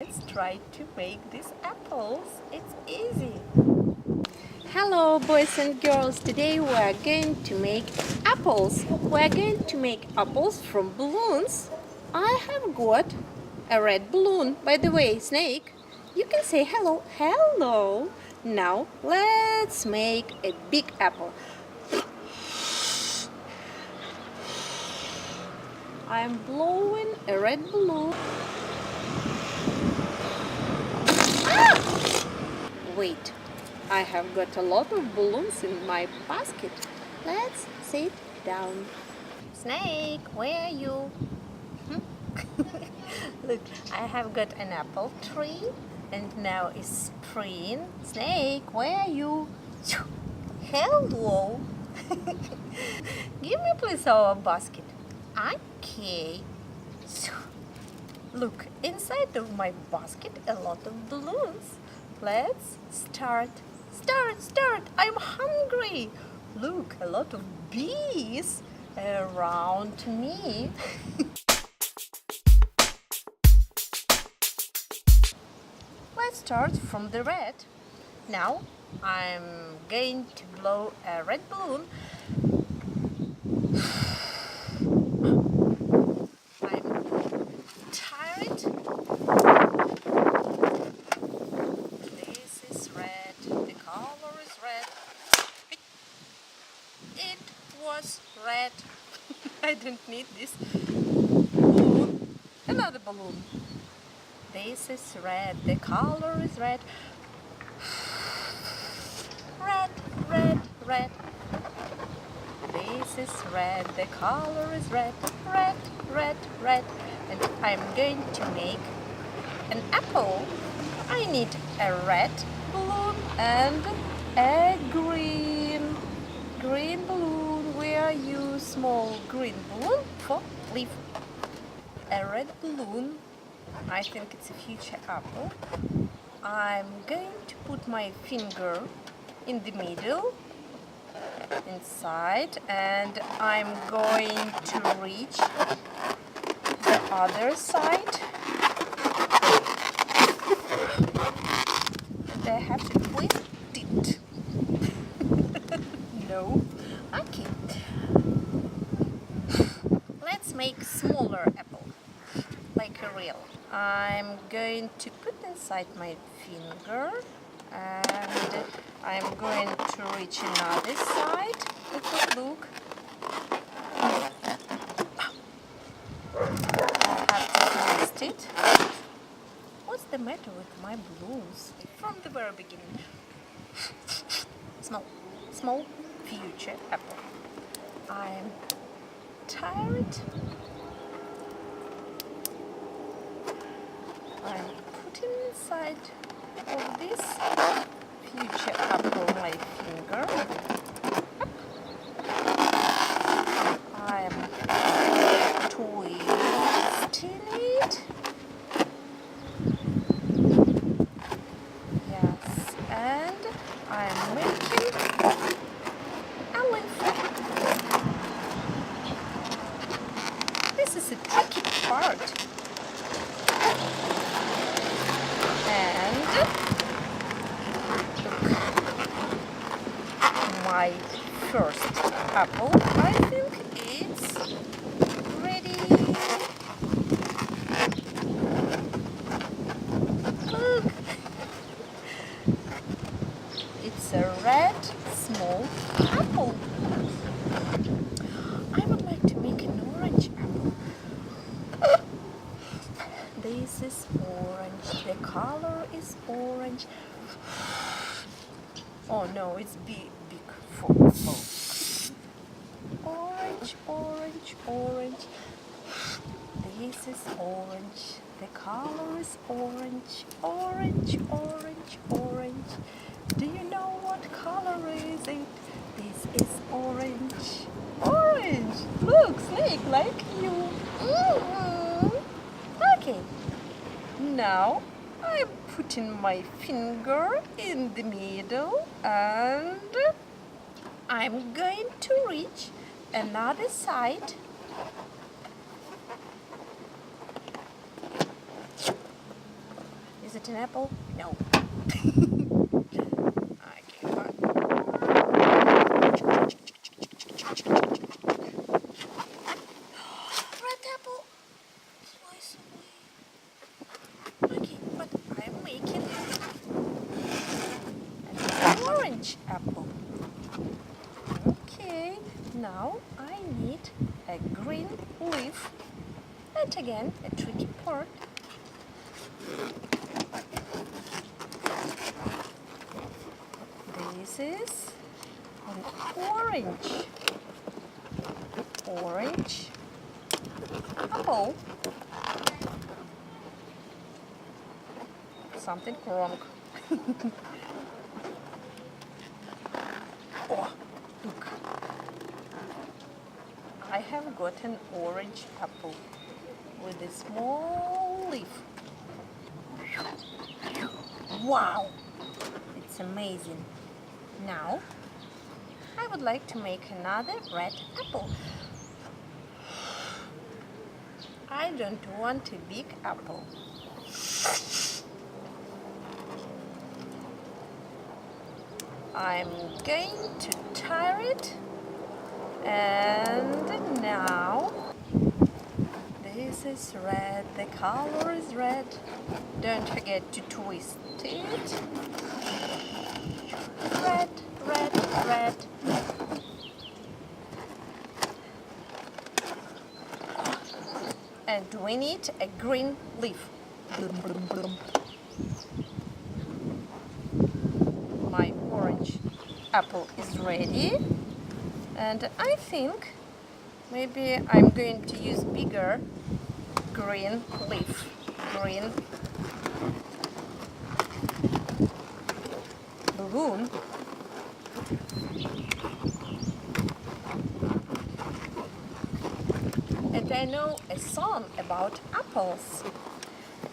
Let's try to make these apples. It's easy. Hello boys and girls, today we are going to make apples. We are going to make apples from balloons. I have got a red balloon. By the way, Snake, you can say hello. Hello. Now let's make a big apple. I'm blowing a red balloon. Wait, I have got a lot of balloons in my basket. Let's sit down. Snake, where are you? Look, I have got an apple tree and now it's spring. Snake, where are you? Hello. Give me please our basket. Okay. Look, inside of my basket a lot of balloons. Let's start. Start. I'm hungry. Look, a lot of bees around me. Let's start from the red. Now I'm going to blow a red balloon. I'm tired. This is red. The color is red. It was red. I don't need this balloon. Another balloon. This is red. The color is red. Red. This is red. The color is red. Red. And I'm going to make an apple. I need a red balloon and a green balloon. Where you small green balloon for leaf? A red balloon. I think it's a future apple. I'm going to put my finger in the middle, inside, and I'm going to reach the other side. And I have to twist it. No. Okay. Let's make smaller apple, like a real. I'm going to put inside my finger and I'm going to reach another side. Look. I have to twist it. What's the matter with my balloons? From the very beginning. Small future apple. I'm tired. I'm putting inside of this future apple my finger. I'm twisting it. Yes, and I'm making a leaf. This is a tricky part. And look, my first apple, I think it's ready. Look, it's a red small apple. I would like to make an orange apple. This is orange. The color is orange. Oh no, it's big for orange. This is orange. The color is orange. Do you know what color is it? This is orange. Look, Snake, like you. Okay. Now I'm putting my finger in the middle and I'm going to reach another side. Is it an apple? No. Okay, fine. Red apple. Slice away. Okay, but I'm making an orange apple. Okay, now I need a green leaf. And again, a tricky part. This is an orange apple. Something wrong. Oh, look. I have got an orange apple with a small leaf. Wow! It's amazing. Now, I would like to make another red apple. I don't want a big apple. I'm going to tire it, and now this is red, the color is red. Don't forget to twist it. Red, red, red. And we need a green leaf. Blum, blum, blum. My orange apple is ready, and I think maybe I'm going to use bigger green leaf. Green balloon. And I know a song about apples.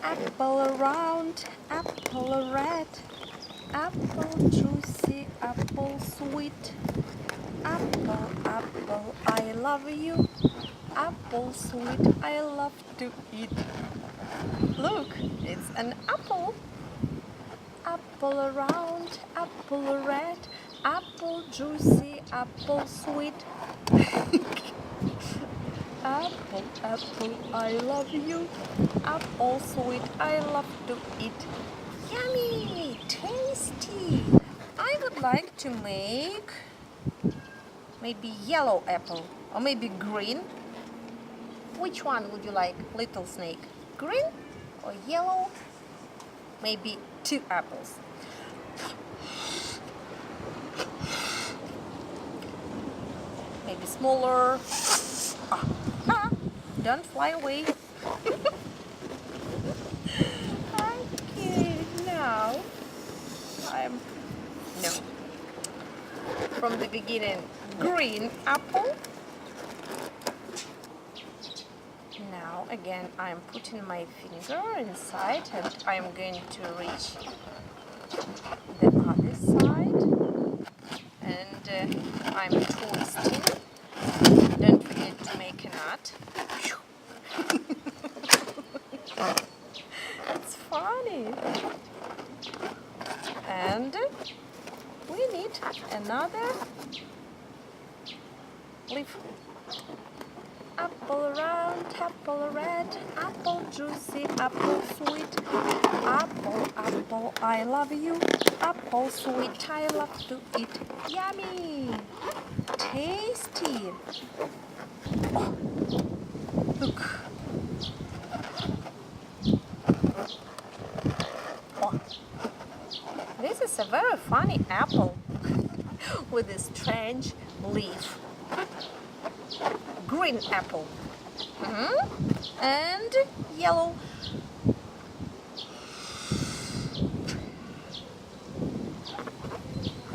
Apple around, apple red, apple juicy, apple sweet. Apple, apple, I love you. Apple sweet, I love to eat. Look, it's an apple. Apple around, apple red, apple juicy, apple sweet. Apple, apple, I love you. Apple sweet, I love to eat. Yummy, tasty. I would like to make maybe yellow apple or maybe green. Which one would you like, little snake? Green or yellow? Maybe 2 apples. Maybe smaller. Don't fly away. Okay, now no. From the beginning, green apple. Now again, I'm putting my finger inside and I'm going to reach the other side, and I'm twisting. Don't forget to make a knot. It's funny. And we need another leaf. Apple round, apple red, apple juicy, apple sweet. Apple, apple, I love you. Apple sweet, I love to eat. Yummy! Tasty! Oh, look! Oh, this is a very funny apple with a strange leaf. Green apple. And yellow.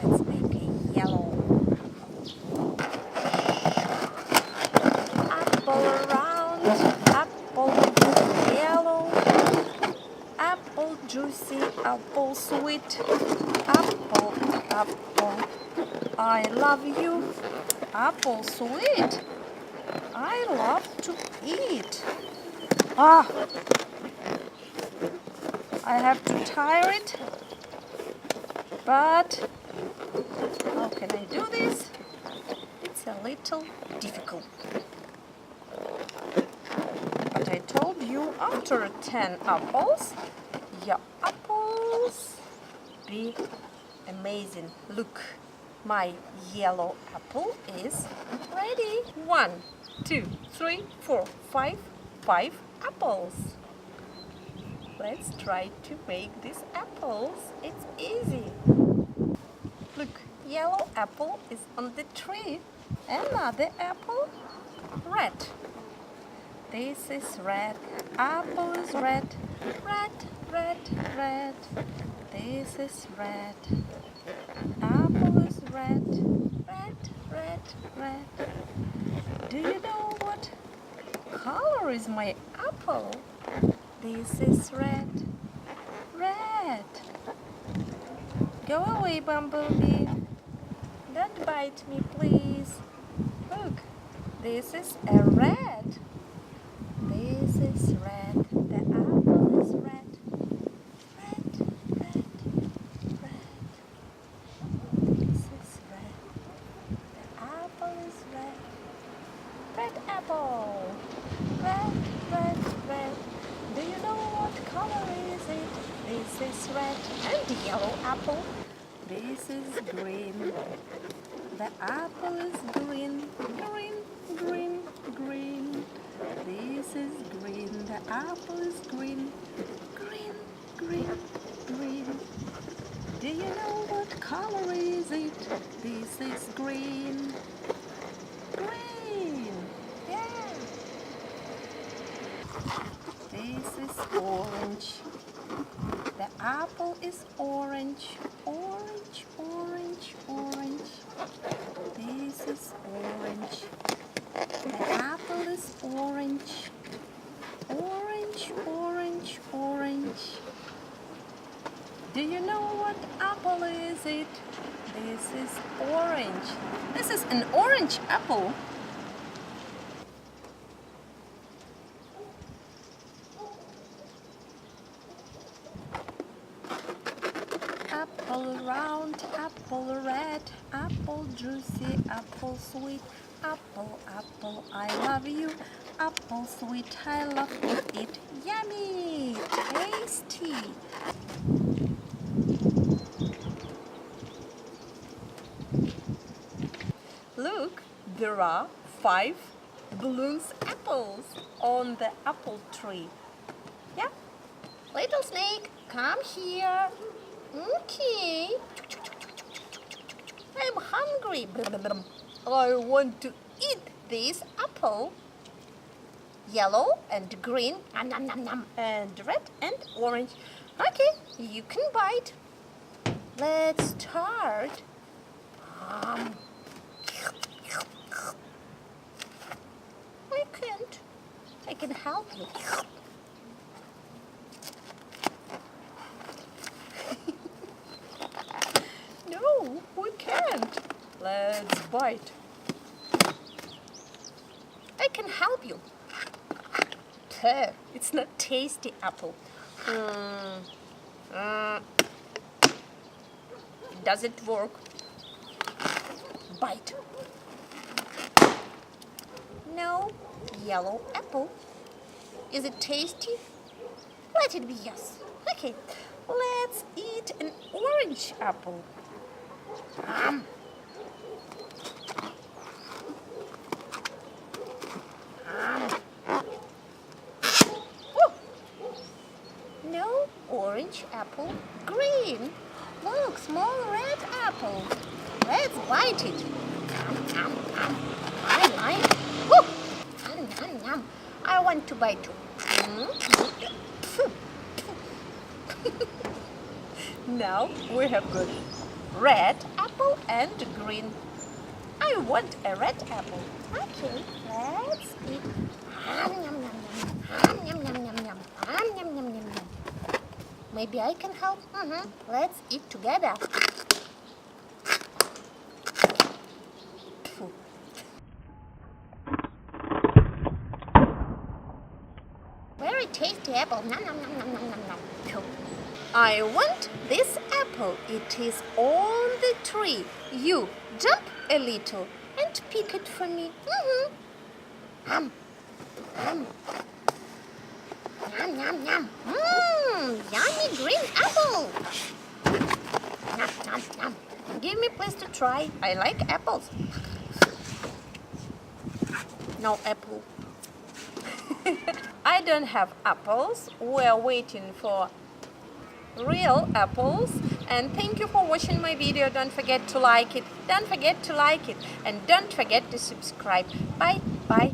Let's make a yellow. Apple around, apple yellow, apple juicy, apple sweet, apple, apple, I love you, apple sweet. I love to eat. I have to tire it, but how can I do this? It's a little difficult. But I told you after 10 apples, your apples be amazing. Look, my yellow apple is ready. 1, 2, 3, 4, 5 apples. Let's try to make these apples. It's easy. Look, yellow apple is on the tree. Another apple, red. This is red. Apple is red. Red, red, red. This is red. Apple is red. Red, red, red. Do you know what color is my apple? This is red. Red. Go away, Bumblebee. Don't bite me, please. Look, this is a red. This is red. The apple is red. Red, red, red. This is red. The apple is red. Red apple. Red, red, red. Do you know what color is it? This is red and yellow apple. This is green. The apple is green. Green, green, green. This is green. The apple is green. Green, green, green. Do you know what color is it? This is green. Green. Yeah. This is orange. The apple is orange. Orange, orange, orange. This is orange. The apple is orange. Orange, orange, orange. Do you know what apple is it? This is orange. This is an orange apple. Apple round, apple red, apple juicy, apple sweet, apple, apple, I love you, apple sweet, I love to eat, yummy, tasty. Look, there are 5 balloons apples on the apple tree. Yeah, little snake, come here. Okay. I'm hungry. I want to eat this apple. Yellow and green, and red and orange. Okay, you can bite. Let's start. I can't. I can help you. No, we can't. Let's bite. I can help you. It's not tasty apple. Does it work? Bite. No, yellow apple. Is it tasty? Let it be yes. Okay, let's eat an orange apple. No orange apple, green. Look, small red apple. Let's bite it. I like. I want to bite too. Now we have got red apple and green. I want a red apple. Okay, let's eat. Maybe I can help. Let's eat together. Very tasty apple. Nom nom nom nom nom nom nom. I want this apple. It is on the tree. You jump a little and pick it for me. Yum, yum. Yum, yum, yum. Yummy green apple. Yum, yum, yum. Give me place to try. I like apples. No apple. I don't have apples. We're waiting for real apples. And thank you for watching my video. Don't forget to like it. Don't forget to like it. And don't forget to subscribe. Bye. Bye.